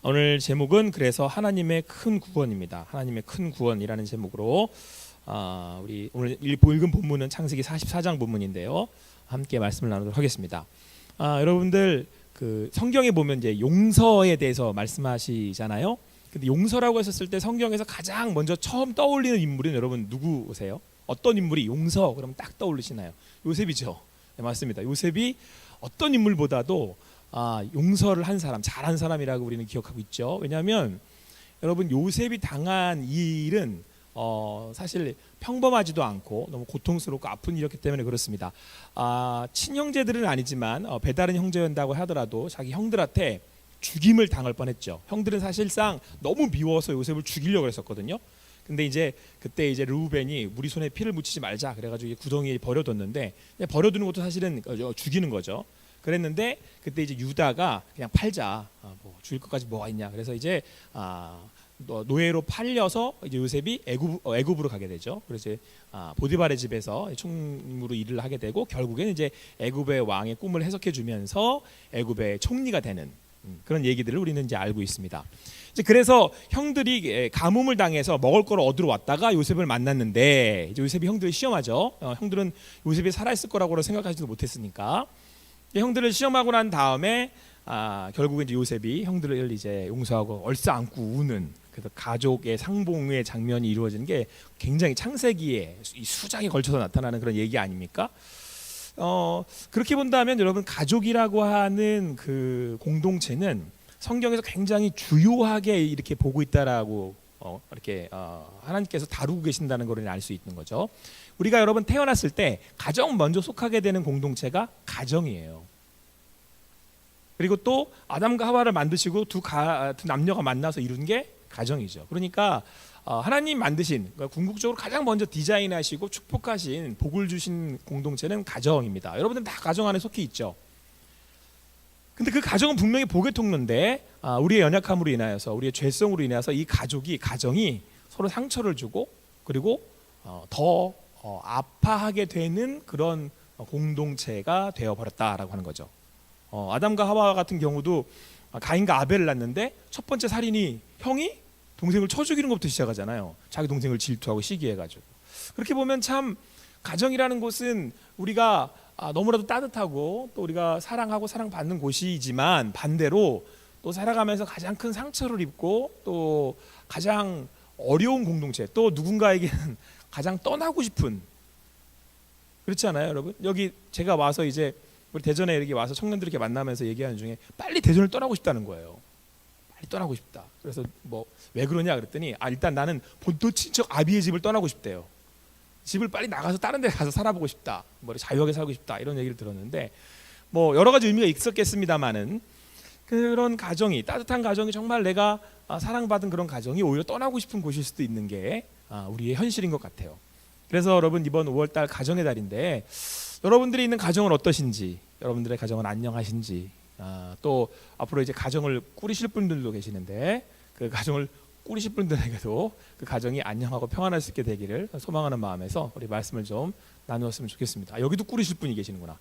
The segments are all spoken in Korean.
오늘 제목은 그래서 하나님의 큰 구원입니다. 하나님의 큰 구원이라는 제목으로 우리 오늘 읽은 본문은 창세기 44장 본문인데요. 함께 말씀을 나누도록 하겠습니다. 여러분들 그 성경에 보면 이제 용서에 대해서 말씀하시잖아요. 근데 용서라고 했었을 때 성경에서 가장 먼저 처음 떠올리는 인물은 여러분 누구세요? 어떤 인물이 용서 그러면 딱 떠올리시나요? 요셉이죠. 네, 맞습니다. 요셉이 어떤 인물보다도 용서를 한 사람, 잘한 사람이라고 우리는 기억하고 있죠. 왜냐하면 여러분 요셉이 당한 이 일은 사실 평범하지도 않고 너무 고통스럽고 아픈 일이었기 때문에 그렇습니다. 친형제들은 아니지만 배다른 형제였다고 하더라도 자기 형들한테 죽임을 당할 뻔했죠. 형들은 사실상 너무 미워서 요셉을 죽이려고 했었거든요. 근데 이제 그때 이제 르우벤이 우리 손에 피를 묻히지 말자 그래가지고 구덩이에 버려뒀는데 버려두는 것도 사실은 죽이는 거죠. 그랬는데 그때 이제 유다가 그냥 팔자, 뭐 죽일 것까지 뭐가 있냐. 그래서 이제 노예로 팔려서 이제 요셉이 애굽으로 가게 되죠. 그래서 보디발의 집에서 총무로 일을 하게 되고 결국에는 이제 애굽의 왕의 꿈을 해석해 주면서 애굽의 총리가 되는 그런 얘기들을 우리는 이제 알고 있습니다. 이제 그래서 형들이 가뭄을 당해서 먹을 걸 얻으러 왔다가 요셉을 만났는데 이제 요셉이 형들을 시험하죠. 형들은 요셉이 살아있을 거라고 생각하지도 못했으니까. 형들을 시험하고 난 다음에 결국에 이제 요셉이 형들을 이제 용서하고 얼싸안고 우는 그래서 가족의 상봉의 장면이 이루어지는 게 굉장히 창세기에 수장에 걸쳐서 나타나는 그런 얘기 아닙니까? 그렇게 본다면 여러분 가족이라고 하는 그 공동체는 성경에서 굉장히 주요하게 이렇게 보고 있다라고 이렇게 하나님께서 다루고 계신다는 걸 알 수 있는 거죠. 우리가 여러분 태어났을 때 가장 먼저 속하게 되는 공동체가 가정이에요. 그리고 또 아담과 하와를 만드시고 두 남녀가 만나서 이룬 게 가정이죠. 그러니까 하나님 만드신 궁극적으로 가장 먼저 디자인하시고 축복하신 복을 주신 공동체는 가정입니다. 여러분들 다 가정 안에 속해 있죠. 근데 그 가정은 분명히 복의 통로인데 우리의 연약함으로 인하여서 우리의 죄성으로 인해서 이 가정이 서로 상처를 주고 그리고 더 아파하게 되는 그런 공동체가 되어버렸다라고 하는 거죠. 아담과 하와 같은 경우도 가인과 아벨을 낳는데 첫 번째 살인이 형이 동생을 쳐 죽이는 것부터 시작하잖아요. 자기 동생을 질투하고 시기해가지고. 그렇게 보면 참 가정이라는 곳은 우리가 너무나도 따뜻하고 또 우리가 사랑하고 사랑받는 곳이지만 반대로 또 살아가면서 가장 큰 상처를 입고 또 가장 어려운 공동체 또 누군가에게는 가장 떠나고 싶은 그렇지 않아요 여러분? 여기 제가 와서 이제 우리 대전에 이렇게 와서 청년들 이렇게 만나면서 얘기하는 중에 빨리 대전을 떠나고 싶다는 거예요. 빨리 떠나고 싶다. 그래서 뭐 왜 그러냐 그랬더니 일단 나는 본토 친척 아비의 집을 떠나고 싶대요. 집을 빨리 나가서 다른 데 가서 살아보고 싶다. 뭐 자유하게 살고 싶다. 이런 얘기를 들었는데 뭐 여러 가지 의미가 있었겠습니다만은 그런 가정이 따뜻한 가정이 정말 내가 사랑받은 그런 가정이 오히려 떠나고 싶은 곳일 수도 있는 게 우리의 현실인 것 같아요. 그래서 여러분 이번 5월달 가정의 달인데 여러분들이 있는 가정은 어떠신지 여러분들의 가정은 안녕하신지 또 앞으로 이제 가정을 꾸리실 분들도 계시는데 그 가정을 꾸리실 분들에게도 그 가정이 안녕하고 평안할 수 있게 되기를 소망하는 마음에서 우리 말씀을 좀 나누었으면 좋겠습니다. 여기도 꾸리실 분이 계시는구나.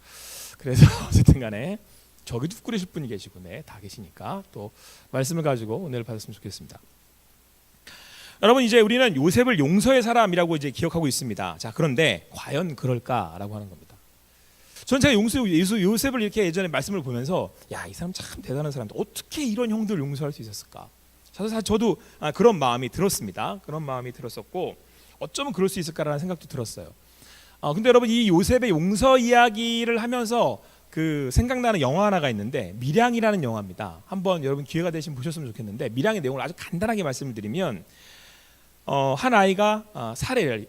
그래서 어쨌든 간에 저기도 꾸리실 분이 계시고 다 계시니까 또 말씀을 가지고 은혜를 받았으면 좋겠습니다. 여러분 이제 우리는 요셉을 용서의 사람이라고 이제 기억하고 있습니다. 자 그런데 과연 그럴까라고 하는 겁니다. 저는 제가 요셉을 이렇게 예전에 말씀을 보면서 이 사람 참 대단한 사람인데 어떻게 이런 형들을 용서할 수 있었을까? 사실 저도 그런 마음이 들었습니다. 그런 마음이 들었었고 어쩌면 그럴 수 있을까라는 생각도 들었어요. 근데 여러분 이 요셉의 용서 이야기를 하면서 그 생각나는 영화 하나가 있는데 밀양이라는 영화입니다. 한번 여러분 기회가 되시면 보셨으면 좋겠는데 밀양의 내용을 아주 간단하게 말씀을 드리면 한 아이가 살해를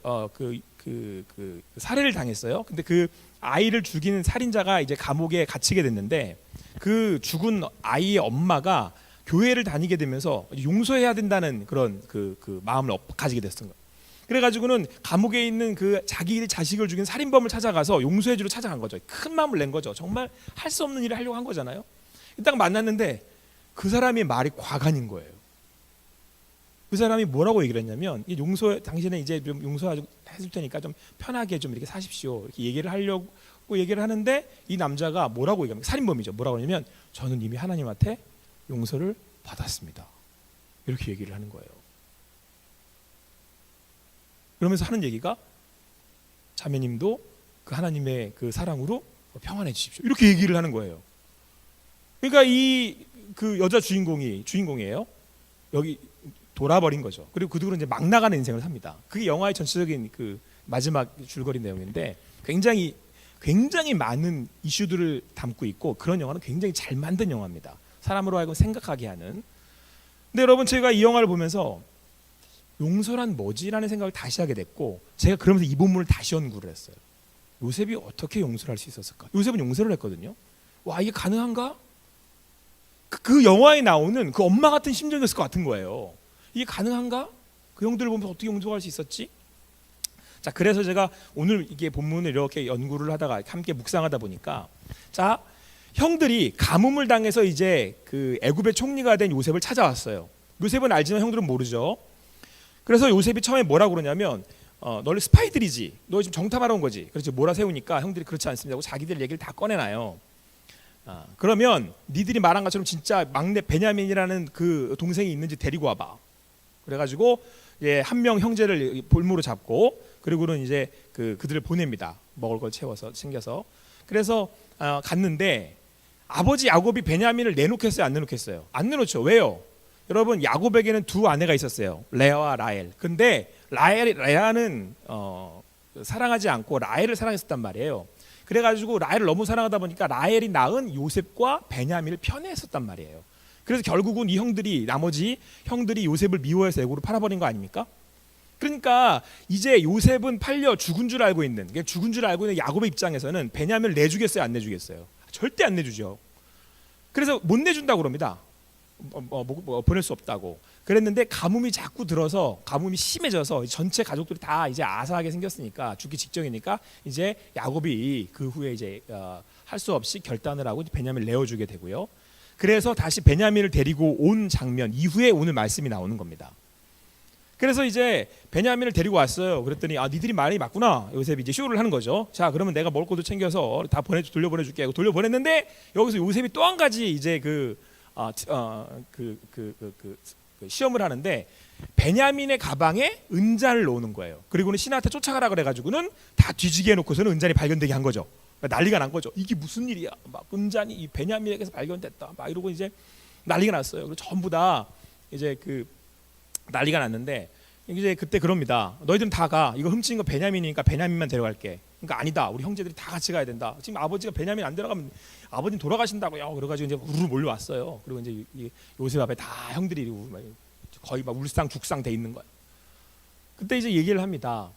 살해를 당했어요. 근데 그 아이를 죽인 살인자가 이제 감옥에 갇히게 됐는데 그 죽은 아이의 엄마가 교회를 다니게 되면서 용서해야 된다는 그런 그 마음을 가지게 됐던 거예요. 그래가지고는 감옥에 있는 그 자기 자식을 죽인 살인범을 찾아가서 용서해주러 찾아간 거죠. 큰 마음을 낸 거죠. 정말 할 수 없는 일을 하려고 한 거잖아요. 딱 만났는데 그 사람의 말이 과간인 거예요. 그 사람이 뭐라고 얘기를 했냐면 당신은 이제 좀 용서해줄 테니까 좀 편하게 좀 이렇게 사십시오. 이렇게 얘기를 하려고 얘기를 하는데 이 남자가 뭐라고 얘기합니까? 살인범이죠. 뭐라고 하냐면 저는 이미 하나님한테 용서를 받았습니다. 이렇게 얘기를 하는 거예요. 그러면서 하는 얘기가 자매님도 그 하나님의 그 사랑으로 평안해지십시오. 이렇게 얘기를 하는 거예요. 그러니까 이 그 여자 주인공이에요. 여기 돌아버린 거죠. 그리고 그 뒤로 이제 막 나가는 인생을 삽니다. 그게 영화의 전체적인 그 마지막 줄거리 내용인데 굉장히 많은 이슈들을 담고 있고 그런 영화는 굉장히 잘 만든 영화입니다. 사람으로 하여금 생각하게 하는. 근데 여러분 제가 이 영화를 보면서 용서란 뭐지라는 생각을 다시 하게 됐고 제가 그러면서 이 본문을 다시 연구를 했어요. 요셉이 어떻게 용서를 할 수 있었을까? 요셉은 용서를 했거든요. 와, 이게 가능한가? 그 영화에 나오는 그 엄마 같은 심정이었을 것 같은 거예요. 이게 가능한가? 그 형들을 보면서 어떻게 용서할 수 있었지? 자, 그래서 제가 오늘 이게 본문을 이렇게 연구를 하다가 함께 묵상하다 보니까 자, 형들이 가뭄을 당해서 이제 그 애굽의 총리가 된 요셉을 찾아왔어요. 요셉은 알지만 형들은 모르죠. 그래서 요셉이 처음에 뭐라고 그러냐면 너를 스파이들이지, 너 지금 정탐하러 온 거지. 그래서 몰아세우니까 형들이 그렇지 않습니다 하고 자기들 얘기를 다 꺼내놔요. 그러면 니들이 말한 것처럼 진짜 막내 베냐민이라는 그 동생이 있는지 데리고 와봐. 그래가지고 한 명 형제를 볼모로 잡고 그리고는 이제 그들을 보냅니다. 먹을 걸 챙겨서. 그래서 갔는데 아버지 야곱이 베냐민을 내놓겠어요, 안 내놓겠어요? 안 내놓죠. 왜요? 여러분 야곱에게는 두 아내가 있었어요. 레아와 라헬. 근데 레아는 사랑하지 않고 라헬을 사랑했었단 말이에요. 그래가지고 라헬을 너무 사랑하다 보니까 라헬이 낳은 요셉과 베냐민을 편애했었단 말이에요. 그래서 결국은 이 나머지 형들이 요셉을 미워해서 애고로 팔아버린 거 아닙니까? 그러니까 이제 요셉은 팔려 죽은 줄 알고 있는 야곱의 입장에서는 베냐민을 내주겠어요, 안 내주겠어요? 절대 안 내주죠. 그래서 못 내준다고 그럽니다. 보낼 수 없다고. 그랬는데 가뭄이 자꾸 들어서 가뭄이 심해져서 전체 가족들이 다 이제 아사하게 생겼으니까 죽기 직전이니까 이제 야곱이 그 후에 이제 할 수 없이 결단을 하고 베냐민을 내어주게 되고요. 그래서 다시 베냐민을 데리고 온 장면 이후에 오늘 말씀이 나오는 겁니다. 그래서 이제 베냐민을 데리고 왔어요. 그랬더니 니들이 말이 맞구나. 요셉이 이제 쇼를 하는 거죠. 자, 그러면 내가 먹을 것도 챙겨서 다 돌려보내줄게 하고 돌려보냈는데 여기서 요셉이 또 한 가지 이제 시험을 하는데 베냐민의 가방에 은잔을 넣는 거예요. 그리고는 신하한테 쫓아가라 그래가지고는 다 뒤지게 해놓고서는 은잔이 발견되게 한 거죠. 난리가 난 거죠. 이게 무슨 일이야? 막 은잔이 이 베냐민에게서 발견됐다. 막 이러고 이제 난리가 났어요. 그리고 전부 다 이제 난리가 났는데 이제 그때 그럽니다. 너희들은 다 가. 이거 훔친 거 베냐민이니까 베냐민만 데려갈게. 그러니까 아니다. 우리 형제들이 다 같이 가야 된다. 지금 아버지가 베냐민 안 데려가면 아버님 돌아가신다고요. 그래가지고 이제 우르르 몰려왔어요. 그리고 이제 요셉 앞에 다 형들이 거의 막 울상죽상 돼 있는 거예요. 그때 이제 얘기를 합니다.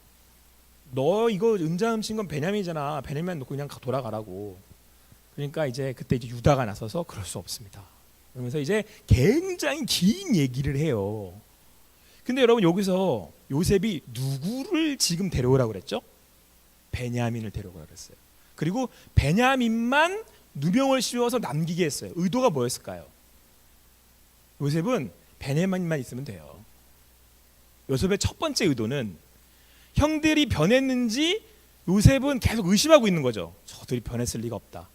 너 이거 은자 훔친 건 베냐민이잖아. 베냐민 놓고 그냥 돌아가라고. 그러니까 이제 그때 이제 유다가 나서서 그럴 수 없습니다. 그러면서 이제 굉장히 긴 얘기를 해요. 근데 여러분 여기서 요셉이 누구를 지금 데려오라고 그랬죠? 베냐민을 데려오라고 그랬어요. 그리고 베냐민만 누명을 씌워서 남기게 했어요. 의도가 뭐였을까요? 요셉은 베냐민만 있으면 돼요. 요셉의 첫 번째 의도는 형들이 변했는지 요셉은 계속 의심하고 있는 거죠. 저들이 변했을 리가 없다.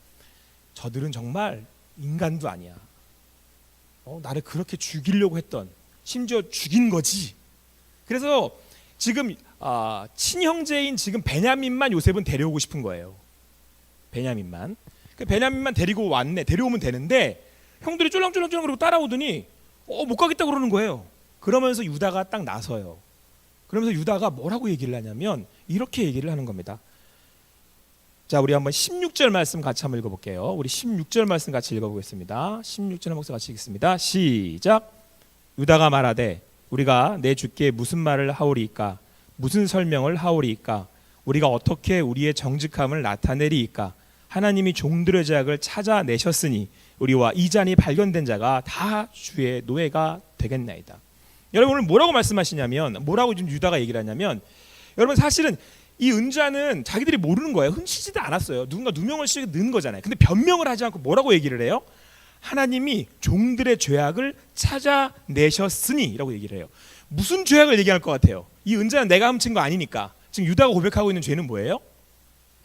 저들은 정말 인간도 아니야. 나를 그렇게 죽이려고 했던, 심지어 죽인 거지. 그래서 지금 친형제인 지금 베냐민만 요셉은 데려오고 싶은 거예요. 베냐민만. 베냐민만 데려오면 되는데 형들이 쫄랑쫄랑 그러고 따라오더니 못 가겠다 그러는 거예요. 그러면서 유다가 딱 나서요. 그러면서 유다가 뭐라고 얘기를 하냐면 이렇게 얘기를 하는 겁니다. 자, 우리 한번 16절 말씀 같이 한번 읽어볼게요. 우리 16절 말씀 같이 읽어보겠습니다. 16절 한번 같이 읽습니다. 시작. 유다가 말하되 우리가 내 주께 무슨 말을 하오리이까? 무슨 설명을 하오리이까? 우리가 어떻게 우리의 정직함을 나타내리이까? 하나님이 종들의 죄악을 찾아내셨으니 우리와 이 잔이 발견된 자가 다 주의 노예가 되겠나이다. 여러분 오늘 뭐라고 말씀하시냐면, 뭐라고 지금 유다가 얘기를 하냐면, 여러분 사실은 이 은자는 자기들이 모르는 거예요. 훔치지도 않았어요. 누군가 누명을 씌우게 넣은 거잖아요. 근데 변명을 하지 않고 뭐라고 얘기를 해요? 하나님이 종들의 죄악을 찾아내셨으니 라고 얘기를 해요. 무슨 죄악을 얘기할 것 같아요? 이 은자는 내가 훔친 거 아니니까. 지금 유다가 고백하고 있는 죄는 뭐예요?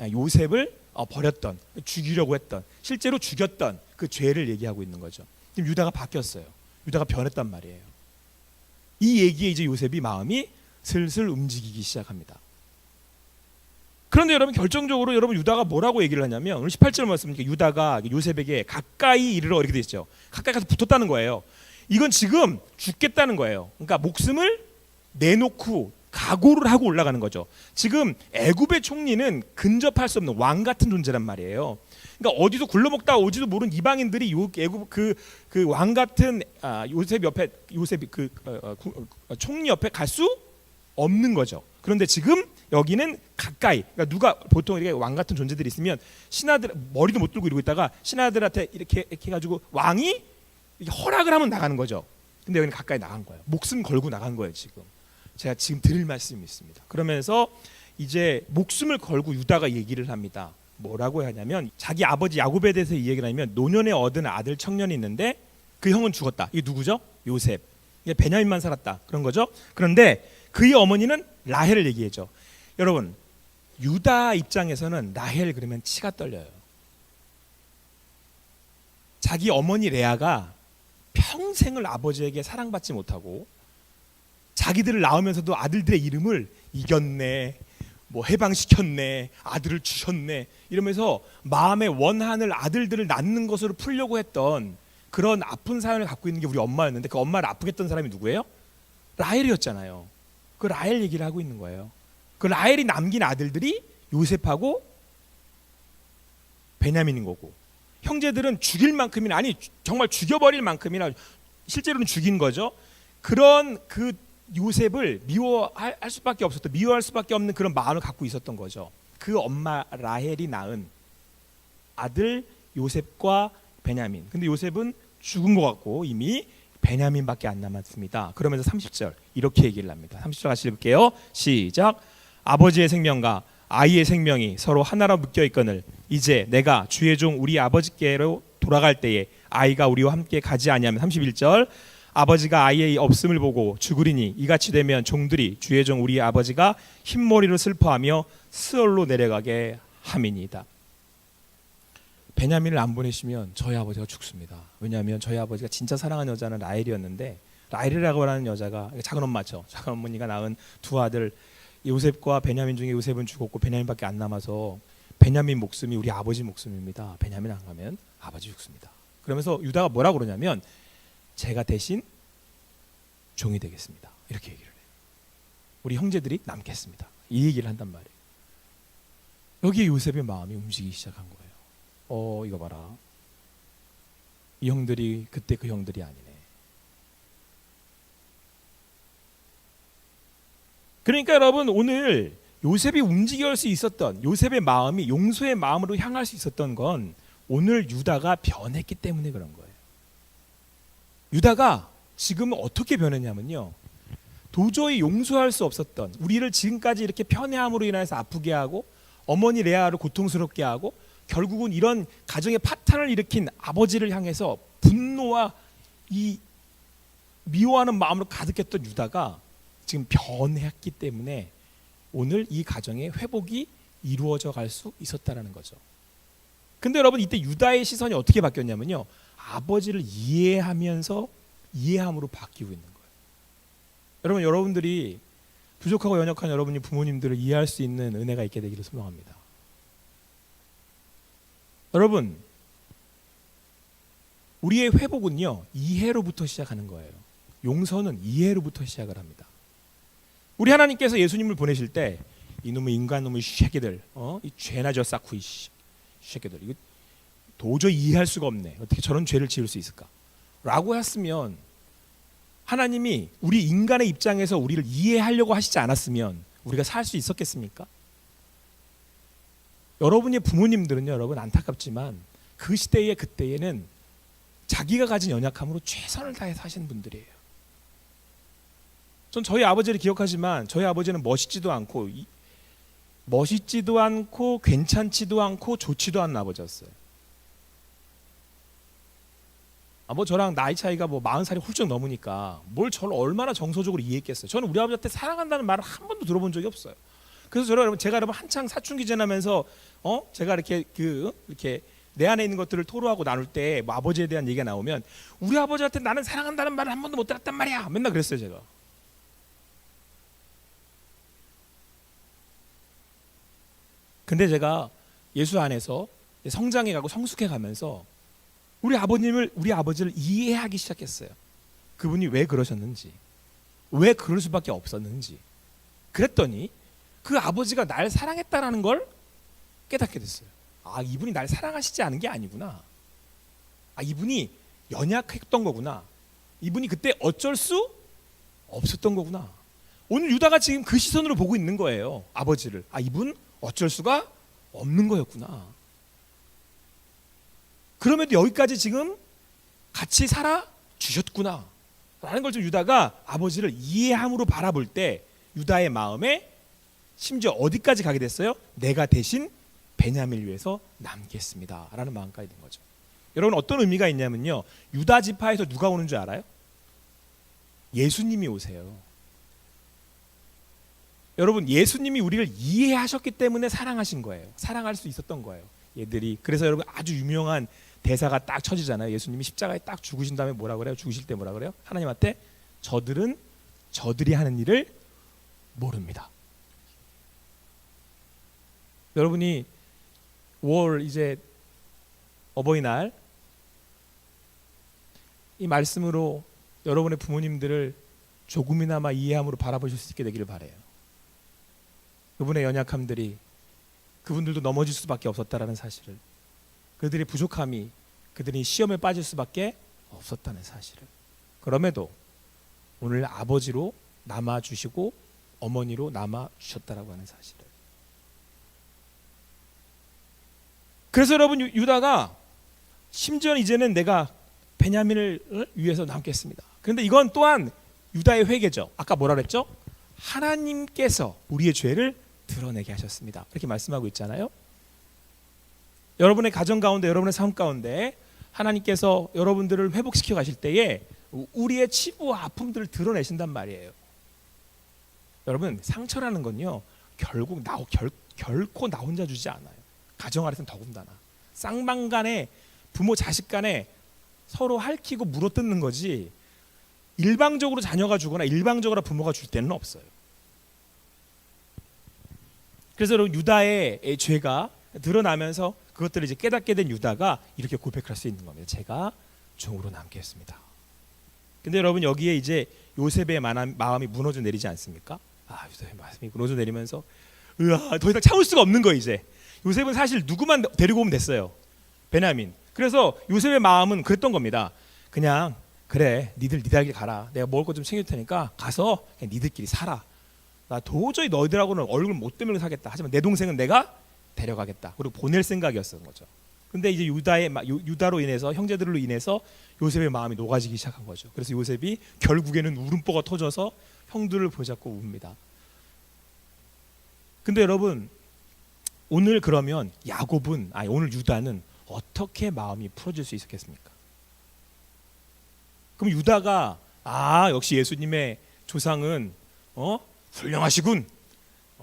요셉을 버렸던, 죽이려고 했던, 실제로 죽였던 그 죄를 얘기하고 있는 거죠. 지금 유다가 바뀌었어요. 유다가 변했단 말이에요. 이 얘기에 이제 요셉이 마음이 슬슬 움직이기 시작합니다. 그런데 여러분 결정적으로 여러분 유다가 뭐라고 얘기를 하냐면 오늘 18절 말씀이니까 유다가 요셉에게 가까이 이르러 이렇게 돼 있죠. 가까이 가서 붙었다는 거예요. 이건 지금 죽겠다는 거예요. 그러니까 목숨을 내놓고 각오를 하고 올라가는 거죠. 지금 애굽의 총리는 근접할 수 없는 왕 같은 존재란 말이에요. 그러니까 어디서 굴러먹다 오지도 모르는 이방인들이 애굽 그 왕 같은 요셉 옆에 총리 옆에 갈 수 없는 거죠. 그런데 지금 여기는 가까이, 그러니까 누가 보통 이렇게 왕 같은 존재들이 있으면 신하들 머리도 못 들고 이러고 있다가 신하들한테 이렇게 해가지고 왕이 이렇게 허락을 하면 나가는 거죠. 근데 여기는 가까이 나간 거예요. 목숨 걸고 나간 거예요. 지금 제가 지금 드릴 말씀이 있습니다. 그러면서 이제 목숨을 걸고 유다가 얘기를 합니다. 뭐라고 하냐면 자기 아버지 야곱에 대해서 이 얘기를 하면 노년에 얻은 아들 청년이 있는데 그 형은 죽었다. 이게 누구죠? 요셉. 이게 베냐민만 살았다. 그런 거죠. 그런데 그의 어머니는 라헬을 얘기해죠. 여러분 유다 입장에서는 라헬 그러면 치가 떨려요. 자기 어머니 레아가 평생을 아버지에게 사랑받지 못하고 자기들을 낳으면서도 아들들의 이름을 이겼네, 뭐 해방시켰네, 아들을 주셨네 이러면서 마음의 원한을 아들들을 낳는 것으로 풀려고 했던 그런 아픈 사연을 갖고 있는 게 우리 엄마였는데 그 엄마를 아프게 했던 사람이 누구예요? 라헬이었잖아요. 그 라헬 얘기를 하고 있는 거예요. 그 라헬이 남긴 아들들이 요셉하고 베냐민인 거고 형제들은 죽일 만큼이나 아니 정말 죽여버릴 만큼이나 실제로는 죽인 거죠. 그런 그 요셉을 미워할 수밖에 없었던 미워할 수밖에 없는 그런 마음을 갖고 있었던 거죠. 그 엄마 라헬이 낳은 아들 요셉과 베냐민. 근데 요셉은 죽은 것 같고 이미 베냐민밖에 안 남았습니다. 그러면서 30절 이렇게 얘기를 합니다. 30절 같이 읽을게요. 시작. 아버지의 생명과 아이의 생명이 서로 하나로 묶여 있거늘 이제 내가 주의 종 우리 아버지께로 돌아갈 때에 아이가 우리와 함께 가지 아니하면 31절 아버지가 아이의 없음을 보고 죽으리니 이같이 되면 종들이 주의 종 우리 아버지가 흰머리로 슬퍼하며 스올로 내려가게 함이니이다. 베냐민을 안 보내시면 저희 아버지가 죽습니다. 왜냐하면 저희 아버지가 진짜 사랑하는 여자는 라헬이었는데 라헬이라고 하는 여자가 작은 엄마죠. 작은 어머니가 낳은 두 아들 요셉과 베냐민 중에 요셉은 죽었고 베냐민밖에 안 남아서 베냐민 목숨이 우리 아버지 목숨입니다. 베냐민 안 가면 아버지 죽습니다. 그러면서 유다가 뭐라고 그러냐면 제가 대신 종이 되겠습니다. 이렇게 얘기를 해요. 우리 형제들이 남겠습니다. 이 얘기를 한단 말이에요. 여기에 요셉의 마음이 움직이기 시작한 거예요. 이거 봐라. 이 형들이 그때 그 형들이 아니네. 그러니까 여러분 오늘 요셉이 움직일 수 있었던 요셉의 마음이 용서의 마음으로 향할 수 있었던 건 오늘 유다가 변했기 때문에 그런 거예요. 유다가 지금 어떻게 변했냐면요. 도저히 용서할 수 없었던 우리를 지금까지 이렇게 편애함으로 인해서 아프게 하고 어머니 레아를 고통스럽게 하고 결국은 이런 가정의 파탄을 일으킨 아버지를 향해서 분노와 이 미워하는 마음으로 가득했던 유다가 지금 변했기 때문에 오늘 이 가정의 회복이 이루어져 갈 수 있었다라는 거죠. 근데 여러분 이때 유다의 시선이 어떻게 바뀌었냐면요. 아버지를 이해하면서 이해함으로 바뀌고 있는 거예요. 여러분 여러분들이 부족하고 연약한 여러분이 부모님들을 이해할 수 있는 은혜가 있게 되기를 소망합니다. 여러분 우리의 회복은요 이해로부터 시작하는 거예요. 용서는 이해로부터 시작을 합니다. 우리 하나님께서 예수님을 보내실 때 이놈의 인간놈의 쉐끼들 이 죄나 저 쌓고 이 쉐끼들 이거 도저히 이해할 수가 없네. 어떻게 저런 죄를 지을 수 있을까? 라고 했으면 하나님이 우리 인간의 입장에서 우리를 이해하려고 하시지 않았으면 우리가 살 수 있었겠습니까? 여러분의 부모님들은요 여러분 안타깝지만 그 시대에 그때에는 자기가 가진 연약함으로 최선을 다해서 사시는 분들이에요. 전 저희 아버지를 기억하지만 저희 아버지는 멋있지도 않고 괜찮지도 않고 좋지도 않은 아버지였어요. 뭐 저랑 나이 차이가 뭐 40살이 훌쩍 넘으니까 뭘 저를 얼마나 정서적으로 이해했겠어요. 저는 우리 아버지한테 사랑한다는 말을 한 번도 들어본 적이 없어요. 그래서 제가 여러분 한창 사춘기 지나면서 제가 이렇게 내 안에 있는 것들을 토로하고 나눌 때 뭐 아버지에 대한 얘기가 나오면 우리 아버지한테 나는 사랑한다는 말을 한 번도 못 들었단 말이야. 맨날 그랬어요 제가. 근데 제가 예수 안에서 성장해 가고 성숙해 가면서 우리 아버지를 이해하기 시작했어요. 그분이 왜 그러셨는지, 왜 그럴 수밖에 없었는지. 그랬더니 그 아버지가 날 사랑했다라는 걸 깨닫게 됐어요. 아, 이분이 날 사랑하시지 않은 게 아니구나. 아, 이분이 연약했던 거구나. 이분이 그때 어쩔 수 없었던 거구나. 오늘 유다가 지금 그 시선으로 보고 있는 거예요. 아버지를. 아, 이분 어쩔 수가 없는 거였구나. 그럼에도 여기까지 지금 같이 살아 주셨구나 라는 걸 좀 유다가 아버지를 이해함으로 바라볼 때 유다의 마음에 심지어 어디까지 가게 됐어요? 내가 대신 베냐민을 위해서 남겠습니다 라는 마음까지 된 거죠. 여러분, 어떤 의미가 있냐면요, 유다 지파에서 누가 오는 줄 알아요? 예수님이 오세요. 여러분, 예수님이 우리를 이해하셨기 때문에 사랑하신 거예요. 사랑할 수 있었던 거예요, 얘들이. 그래서 여러분, 아주 유명한 대사가 딱 쳐지잖아요. 예수님이 십자가에 딱 죽으신 다음에 뭐라 그래요? 죽으실 때 뭐라 그래요? 하나님한테 저들은 저들이 하는 일을 모릅니다. 여러분이 5월 이제 어버이날 이 말씀으로 여러분의 부모님들을 조금이나마 이해함으로 바라보실 수 있게 되기를 바라요. 그분의 연약함들이, 그분들도 넘어질 수밖에 없었다라는 사실을, 그들의 부족함이 그들이 시험에 빠질 수밖에 없었다는 사실을, 그럼에도 오늘 아버지로 남아주시고 어머니로 남아주셨다라고 하는 사실을. 그래서 여러분, 유다가 심지어 이제는 내가 베냐민을 위해서 남겠습니다. 그런데 이건 또한 유다의 회개죠. 아까 뭐라 그랬죠? 하나님께서 우리의 죄를 드러내게 하셨습니다. 이렇게 말씀하고 있잖아요. 여러분의 가정 가운데, 여러분의 삶 가운데 하나님께서 여러분들을 회복시켜 가실 때에 우리의 치부와 아픔들을 드러내신단 말이에요. 여러분, 상처라는 건요, 결국 결코 나 혼자 주지 않아요. 가정 안에서는 더군다나 쌍방 간에, 부모 자식 간에 서로 핥히고 물어뜯는 거지, 일방적으로 자녀가 주거나 일방적으로 부모가 줄 때는 없어요. 그래서 여러분, 유다의 죄가 드러나면서 그것들을 이제 깨닫게 된 유다가 이렇게 고백할 수 있는 겁니다. 제가 종으로 남겠습니다. 근데 여러분, 여기에 이제 요셉의 마음이 무너져 내리지 않습니까? 아, 요셉의 마음이 무너져 내리면서 으아, 더 이상 참을 수가 없는 거예요. 이제 요셉은 사실 누구만 데리고 오면 됐어요. 베냐민. 그래서 요셉의 마음은 그랬던 겁니다. 그냥 그래, 니들 길 가라. 내가 먹을 거 좀 챙길 테니까 가서 그냥 니들끼리 살아. 나 도저히 너희들하고는 얼굴 못 대면서 사겠다. 하지만 내 동생은 내가 데려가겠다. 그리고 보낼 생각이었던 거죠. 근데 이제 유다로 인해서, 형제들로 인해서 요셉의 마음이 녹아지기 시작한 거죠. 그래서 요셉이 결국에는 울음보가 터져서 형들을 보잡고 웁니다. 근데 여러분, 오늘 그러면 오늘 유다는 어떻게 마음이 풀어질 수 있었겠습니까? 그럼 유다가 역시 예수님의 조상은 훌륭하시군.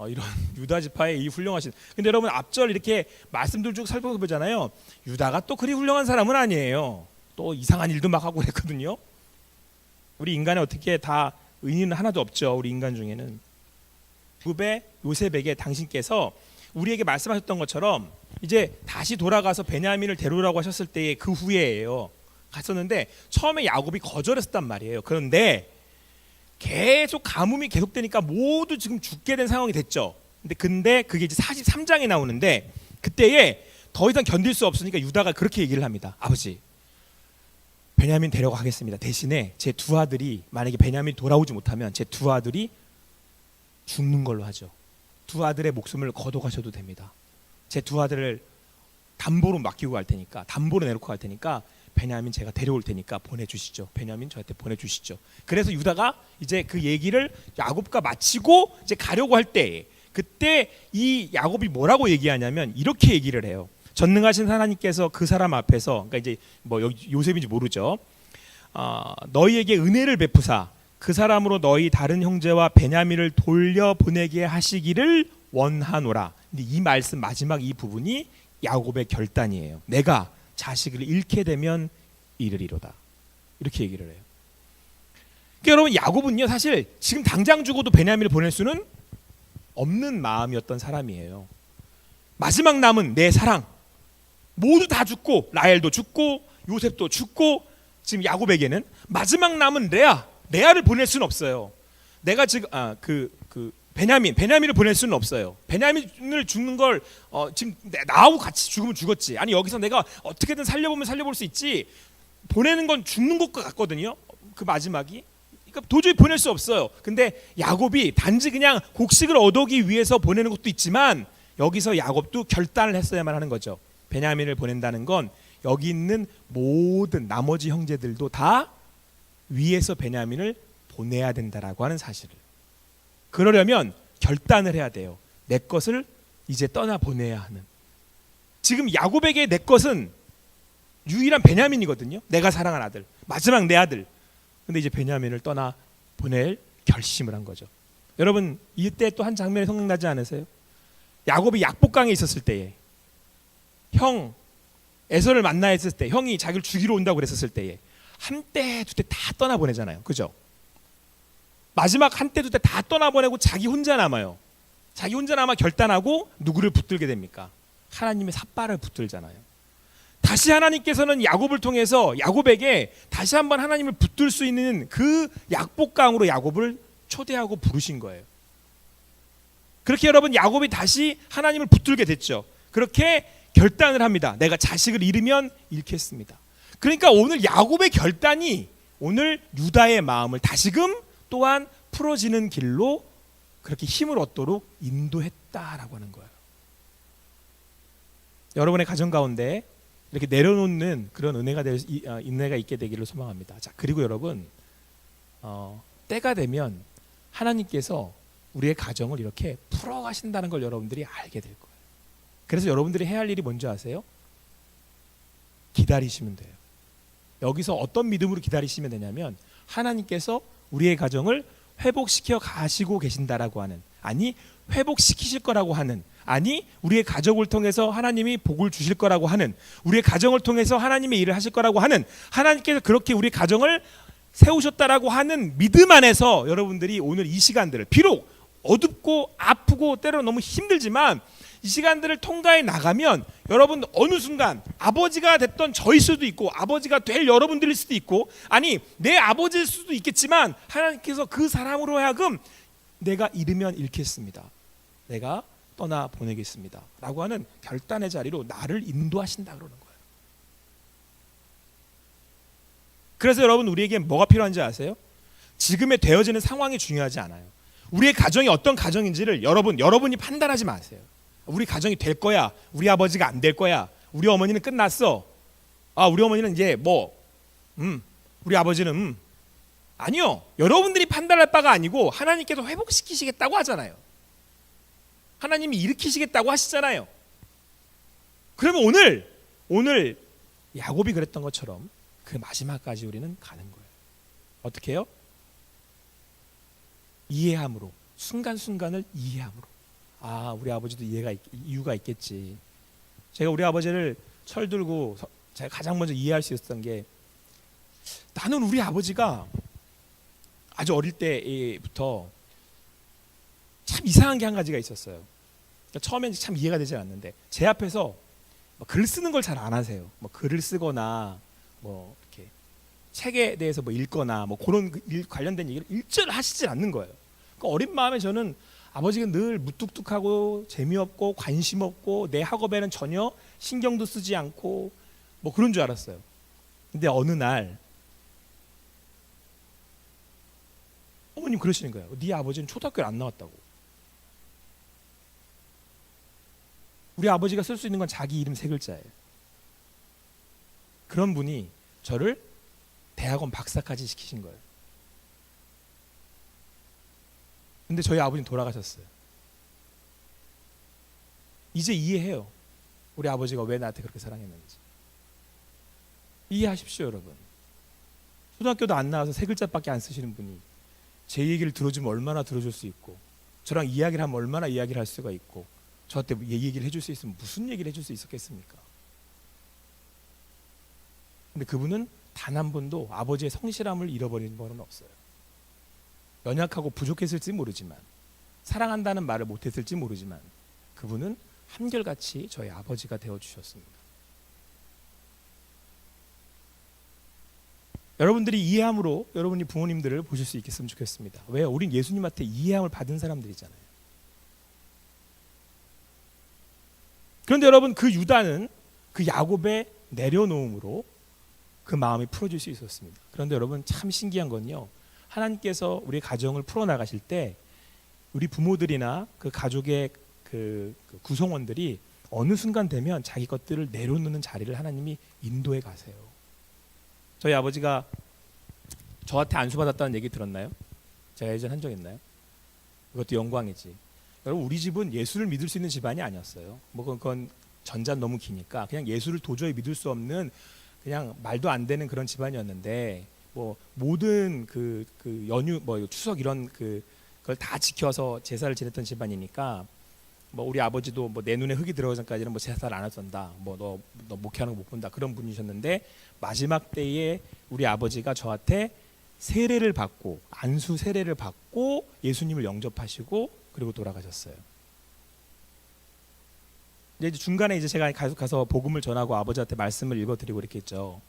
이런 유다 지파의 이 훌륭하신. 근데 여러분, 앞절 이렇게 말씀들 쭉 살펴보잖아요. 유다가 또 그리 훌륭한 사람은 아니에요. 또 이상한 일도 막 하고 그랬거든요. 우리 인간에 어떻게 다 의인은 하나도 없죠. 우리 인간 중에는. 요셉에게 당신께서 우리에게 말씀하셨던 것처럼 이제 다시 돌아가서 베냐민을 데려오라고 하셨을 때의 그 후에예요. 갔었는데 처음에 야곱이 거절했단 말이에요. 그런데 계속 가뭄이 계속되니까 모두 지금 죽게 된 상황이 됐죠. 근데 그게 이제 43장에 나오는데, 그때에 더 이상 견딜 수 없으니까 유다가 그렇게 얘기를 합니다. 아버지, 베냐민 데려가겠습니다. 대신에 제 두 아들이, 만약에 베냐민 돌아오지 못하면 제 두 아들이 죽는 걸로 하죠. 두 아들의 목숨을 거둬가셔도 됩니다. 제 두 아들을 담보로 맡기고 갈 테니까, 담보로 내놓고 갈 테니까 베냐민 제가 데려올 테니까 보내주시죠. 베냐민 저한테 보내주시죠. 그래서 유다가 이제 그 얘기를 야곱과 마치고 이제 가려고 할 때, 그때 이 야곱이 뭐라고 얘기하냐면 이렇게 얘기를 해요. 전능하신 하나님께서 그 사람 앞에서, 그러니까 이제 뭐 요셉인지 모르죠. 너희에게 은혜를 베푸사 그 사람으로 너희 다른 형제와 베냐민을 돌려보내게 하시기를 원하노라. 근데 이 말씀 마지막 이 부분이 야곱의 결단이에요. 내가 자식을 잃게 되면 이르리로다. 이렇게 얘기를 해요. 그러니까 여러분, 야곱은요 사실 지금 당장 죽어도 베냐민을 보낼 수는 없는 마음이었던 사람이에요. 마지막 남은 내 사랑 모두 다 죽고, 라헬도 죽고 요셉도 죽고, 지금 야곱에게는 마지막 남은 레아를 보낼 수는 없어요. 내가 지금 베냐민을 보낼 수는 없어요. 베냐민을 죽는 걸 지금 나하고 같이 죽으면 죽었지. 아니 여기서 내가 어떻게든 살려보면 살려볼 수 있지. 보내는 건 죽는 것과 같거든요. 그 마지막이. 그러니까 도저히 보낼 수 없어요. 근데 야곱이 단지 그냥 곡식을 얻기 위해서 보내는 것도 있지만 여기서 야곱도 결단을 했어야만 하는 거죠. 베냐민을 보낸다는 건 여기 있는 모든 나머지 형제들도 다 위에서 베냐민을 보내야 된다라고 하는 사실을. 그러려면 결단을 해야 돼요. 내 것을 이제 떠나 보내야 하는. 지금 야곱에게 내 것은 유일한 베냐민이거든요. 내가 사랑한 아들, 마지막 내 아들. 근데 이제 베냐민을 떠나 보낼 결심을 한 거죠. 여러분, 이때 또 한 장면이 생각나지 않으세요? 야곱이 약복강에 있었을 때에 형 에서를 만나 있을 때, 형이 자기를 죽이러 온다고 그랬었을 때에 한때 두 때 다 떠나 보내잖아요. 그죠? 마지막 한때 두 때 다 떠나 보내고 자기 혼자 남아요. 자기 혼자 남아 결단하고 누구를 붙들게 됩니까? 하나님의 삿발을 붙들잖아요. 다시 하나님께서는 야곱을 통해서 야곱에게 다시 한번 하나님을 붙들 수 있는 그 약복강으로 야곱을 초대하고 부르신 거예요. 그렇게 여러분, 야곱이 다시 하나님을 붙들게 됐죠. 그렇게 결단을 합니다. 내가 자식을 잃으면 잃겠습니다. 그러니까 오늘 야곱의 결단이 오늘 유다의 마음을 다시금 또한 풀어지는 길로 그렇게 힘을 얻도록 인도했다라고 하는 거예요. 여러분의 가정 가운데 이렇게 내려놓는 그런 인내가 있게 되기를 소망합니다. 자, 그리고 여러분, 때가 되면 하나님께서 우리의 가정을 이렇게 풀어가신다는 걸 여러분들이 알게 될 거예요. 그래서 여러분들이 해야 할 일이 뭔지 아세요? 기다리시면 돼요. 여기서 어떤 믿음으로 기다리시면 되냐면 하나님께서 우리의 가정을 회복시켜 가시고 계신다라고 하는, 아니 회복시키실 거라고 하는, 아니 우리의 가족을 통해서 하나님이 복을 주실 거라고 하는, 우리의 가정을 통해서 하나님의 일을 하실 거라고 하는, 하나님께서 그렇게 우리 가정을 세우셨다라고 하는 믿음 안에서 여러분들이 오늘 이 시간들을, 비록 어둡고 아프고 때로는 너무 힘들지만 이 시간들을 통과해 나가면 여러분 어느 순간 아버지가 됐던 저일 수도 있고 아버지가 될 여러분들일 수도 있고, 아니 내 아버지일 수도 있겠지만 하나님께서 그 사람으로 하여금 내가 잃으면 잃겠습니다, 내가 떠나 보내겠습니다 라고 하는 결단의 자리로 나를 인도하신다 그러는 거예요. 그래서 여러분, 우리에게 뭐가 필요한지 아세요? 지금의 되어지는 상황이 중요하지 않아요. 우리의 가정이 어떤 가정인지를 여러분이 판단하지 마세요. 우리 가정이 될 거야, 우리 아버지가 안 될 거야, 우리 어머니는 끝났어, 우리 어머니는 이제 우리 아버지는 아니요. 여러분들이 판단할 바가 아니고 하나님께서 회복시키시겠다고 하잖아요. 하나님이 일으키시겠다고 하시잖아요. 그러면 오늘 야곱이 그랬던 것처럼 그 마지막까지 우리는 가는 거예요. 어떻게 해요? 이해함으로, 순간순간을 이해함으로. 우리 아버지도 이유가 있겠지. 제가 우리 아버지를 철들고 제가 가장 먼저 이해할 수 있었던 게, 나는 우리 아버지가 아주 어릴 때부터 참 이상한 게 한 가지가 있었어요. 그러니까 처음엔 참 이해가 되지 않는데, 제 앞에서 글 쓰는 걸 잘 안 하세요. 글을 쓰거나 이렇게 책에 대해서 읽거나 그런 일 관련된 얘기를 일절 하시질 않는 거예요. 그러니까 어린 마음에 저는 아버지가 늘 무뚝뚝하고 재미없고 관심 없고 내 학업에는 전혀 신경도 쓰지 않고 그런 줄 알았어요. 근데 어느 날 어머님 그러시는 거예요. 네 아버지는 초등학교를 안 나왔다고. 우리 아버지가 쓸 수 있는 건 자기 이름 3글자예요. 그런 분이 저를 대학원 박사까지 시키신 거예요. 근데 저희 아버지는 돌아가셨어요. 이제 이해해요. 우리 아버지가 왜 나한테 그렇게 사랑했는지. 이해하십시오, 여러분. 초등학교도 안 나와서 3글자밖에 안 쓰시는 분이 제 얘기를 들어주면 얼마나 들어줄 수 있고, 저랑 이야기를 하면 얼마나 이야기를 할 수가 있고, 저한테 얘기를 해줄 수 있으면 무슨 얘기를 해줄 수 있었겠습니까? 근데 그분은 단 한 번도 아버지의 성실함을 잃어버린 번은 없어요. 연약하고 부족했을지 모르지만, 사랑한다는 말을 못했을지 모르지만, 그분은 한결같이 저희 아버지가 되어주셨습니다. 여러분들이 이해함으로 여러분이 부모님들을 보실 수 있겠으면 좋겠습니다. 왜요? 우린 예수님한테 이해함을 받은 사람들이잖아요. 그런데 여러분, 그 유다는 그 야곱의 내려놓음으로 그 마음이 풀어질 수 있었습니다. 그런데 여러분, 참 신기한 건요, 하나님께서 우리 가정을 풀어나가실 때 우리 부모들이나 그 가족의 그 구성원들이 어느 순간 되면 자기 것들을 내려놓는 자리를 하나님이 인도해 가세요. 저희 아버지가 저한테 안수받았다는 얘기 들었나요? 제가 예전에 한 적 있나요? 이것도 영광이지. 여러분, 우리 집은 예수를 믿을 수 있는 집안이 아니었어요. 뭐 그건 전자 너무 기니까 그냥 예수를 도저히 믿을 수 없는, 그냥 말도 안 되는 그런 집안이었는데, 뭐 모든 그 연휴, 뭐 추석 이런 그걸 다 지켜서 제사를 지냈던 집안이니까, 뭐 우리 아버지도 뭐 내 눈에 흙이 들어가기 전까지는 뭐 제사를 안 하던다, 뭐 너 목회하는 거 못 본다, 그런 분이셨는데, 마지막 때에 우리 아버지가 저한테 세례를 받고, 안수 세례를 받고 예수님을 영접하시고 그리고 돌아가셨어요. 이제 중간에 이제 제가 가서 복음을 전하고 아버지한테 말씀을 읽어드리고 이렇게 했죠.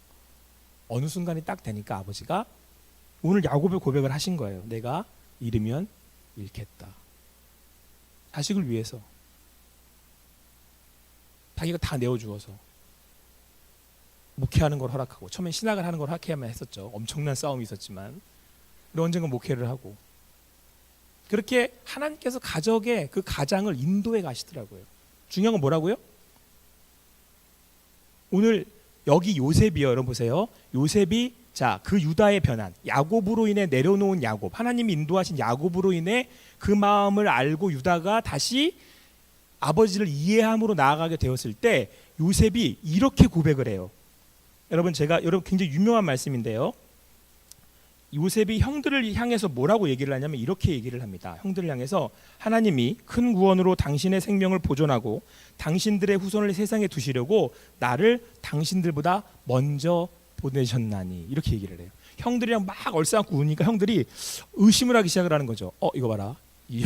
어느 순간이 딱 되니까 아버지가 오늘 야곱의 고백을 하신 거예요. 내가 잃으면 잃겠다. 자식을 위해서 자기가 다 내어주어서 목회하는 걸 허락하고, 처음엔 신학을 하는 걸 허락해야만 했었죠. 엄청난 싸움이 있었지만, 그리고 언젠가 목회를 하고, 그렇게 하나님께서 가족의 그 가장을 인도해 가시더라고요. 중요한 건 뭐라고요? 오늘 여기 요셉이요, 여러분 보세요. 요셉이 그 유다의 변한, 야곱으로 인해 내려놓은 야곱, 하나님이 인도하신 야곱으로 인해 그 마음을 알고 유다가 다시 아버지를 이해함으로 나아가게 되었을 때 요셉이 이렇게 고백을 해요. 여러분 굉장히 유명한 말씀인데요. 요셉이 형들을 향해서 뭐라고 얘기를 하냐면 이렇게 얘기를 합니다. 형들을 향해서 하나님이 큰 구원으로 당신의 생명을 보존하고 당신들의 후손을 세상에 두시려고 나를 당신들보다 먼저 보내셨나니, 이렇게 얘기를 해요. 형들이랑 막 얼싸안고 우니까 형들이 의심을 하기 시작을 하는 거죠. 이거 봐라, 이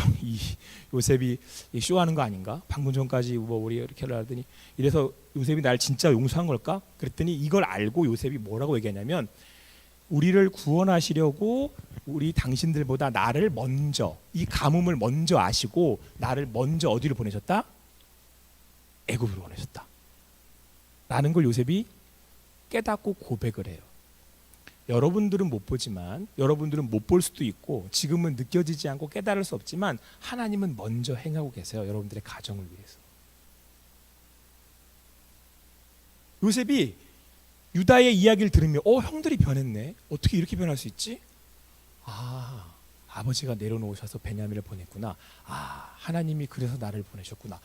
요셉이 쇼하는 거 아닌가? 방금 전까지 뭐 우리 이렇게 하더니, 이래서 요셉이 날 진짜 용서한 걸까? 그랬더니 이걸 알고 요셉이 뭐라고 얘기하냐면, 우리를 구원하시려고 우리 당신들보다 나를 먼저, 이 가뭄을 먼저 아시고 나를 먼저 어디로 보내셨다? 애굽으로 보내셨다 라는 걸 요셉이 깨닫고 고백을 해요. 여러분들은 못 보지만, 여러분들은 못 볼 수도 있고 지금은 느껴지지 않고 깨달을 수 없지만, 하나님은 먼저 행하고 계세요. 여러분들의 가정을 위해서. 요셉이 유다의 이야기를 들으며 형들이 변했네, 어떻게 이렇게 변할 수 있지? 아버지가 내려놓으셔서 베냐민을 보냈구나. 하나님이 그래서 나를 보내셨구나.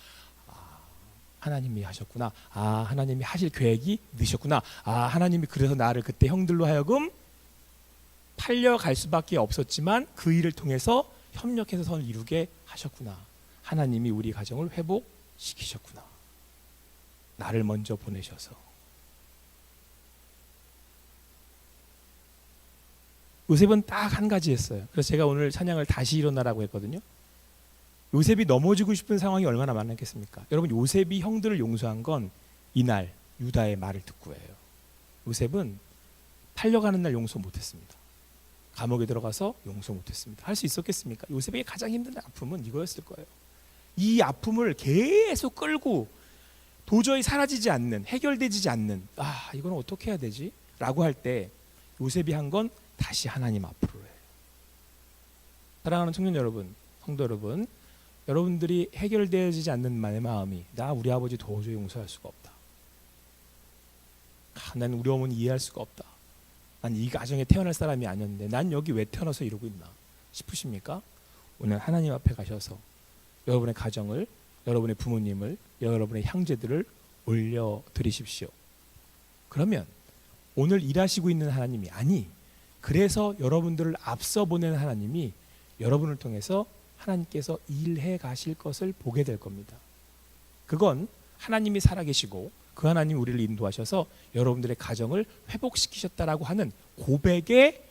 하나님이 하셨구나. 하나님이 하실 계획이 늦으셨구나. 하나님이 그래서 나를 그때 형들로 하여금 팔려갈 수밖에 없었지만 그 일을 통해서 협력해서 선을 이루게 하셨구나. 하나님이 우리 가정을 회복시키셨구나. 나를 먼저 보내셔서. 요셉은 딱 한 가지 했어요. 그래서 제가 오늘 찬양을 다시 일어나라고 했거든요. 요셉이 넘어지고 싶은 상황이 얼마나 많았겠습니까? 여러분, 요셉이 형들을 용서한 건 이날 유다의 말을 듣고예요. 요셉은 팔려가는 날 용서 못했습니다. 감옥에 들어가서 용서 못했습니다. 할 수 있었겠습니까? 요셉에게 가장 힘든 아픔은 이거였을 거예요. 이 아픔을 계속 끌고 도저히 사라지지 않는, 해결되지 않는, 이건 어떻게 해야 되지? 라고 할 때 요셉이 한 건 다시 하나님 앞으로 해요. 사랑하는 청년 여러분, 성도 여러분, 여러분들이 해결되어지지 않는 내 마음이, 나 우리 아버지 도저히 용서할 수가 없다. 난 우리 어머니 이해할 수가 없다. 난 이 가정에 태어날 사람이 아니었는데 난 여기 왜 태어나서 이러고 있나 싶으십니까? 오늘 하나님 앞에 가셔서 여러분의 가정을, 여러분의 부모님을, 여러분의 형제들을 올려드리십시오. 그러면 오늘 일하시고 있는 하나님이, 그래서 여러분들을 앞서 보낸 하나님이 여러분을 통해서 하나님께서 일해 가실 것을 보게 될 겁니다. 그건 하나님이 살아계시고 그 하나님이 우리를 인도하셔서 여러분들의 가정을 회복시키셨다라고 하는 고백의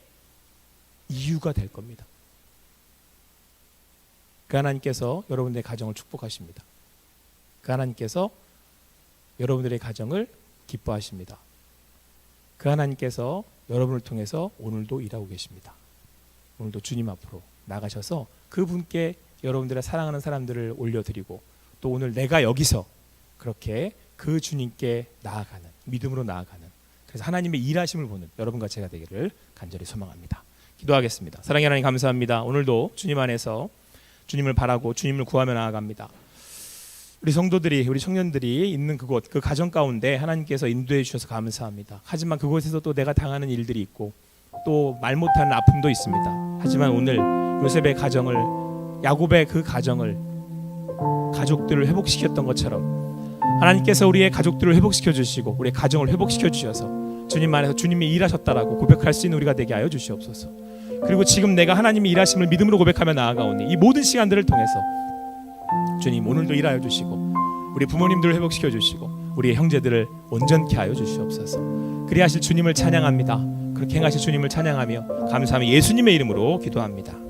이유가 될 겁니다. 그 하나님께서 여러분들의 가정을 축복하십니다. 그 하나님께서 여러분들의 가정을 기뻐하십니다. 그 하나님께서 여러분을 통해서 오늘도 일하고 계십니다. 오늘도 주님 앞으로 나가셔서 그분께 여러분들의 사랑하는 사람들을 올려드리고 또 오늘 내가 여기서 그렇게 그 주님께 나아가는, 믿음으로 나아가는, 그래서 하나님의 일하심을 보는 여러분과 제가 되기를 간절히 소망합니다. 기도하겠습니다. 사랑의 하나님 감사합니다. 오늘도 주님 안에서 주님을 바라고 주님을 구하며 나아갑니다. 우리 성도들이, 우리 청년들이 있는 그곳, 그 가정 가운데 하나님께서 인도해 주셔서 감사합니다. 하지만 그곳에서 또 내가 당하는 일들이 있고 또 말 못하는 아픔도 있습니다. 하지만 오늘 요셉의 가정을, 야곱의 그 가정을, 가족들을 회복시켰던 것처럼 하나님께서 우리의 가족들을 회복시켜 주시고 우리의 가정을 회복시켜 주셔서 주님 안에서 주님이 일하셨다라고 고백할 수 있는 우리가 되게 하여 주시옵소서. 그리고 지금 내가 하나님의 일하심을 믿음으로 고백하며 나아가오니 이 모든 시간들을 통해서 주님 오늘도 일하여 주시고 우리 부모님들을 회복시켜 주시고 우리의 형제들을 온전케 하여 주시옵소서. 그리하실 주님을 찬양합니다. 그렇게 행하실 주님을 찬양하며 감사하며 예수님의 이름으로 기도합니다.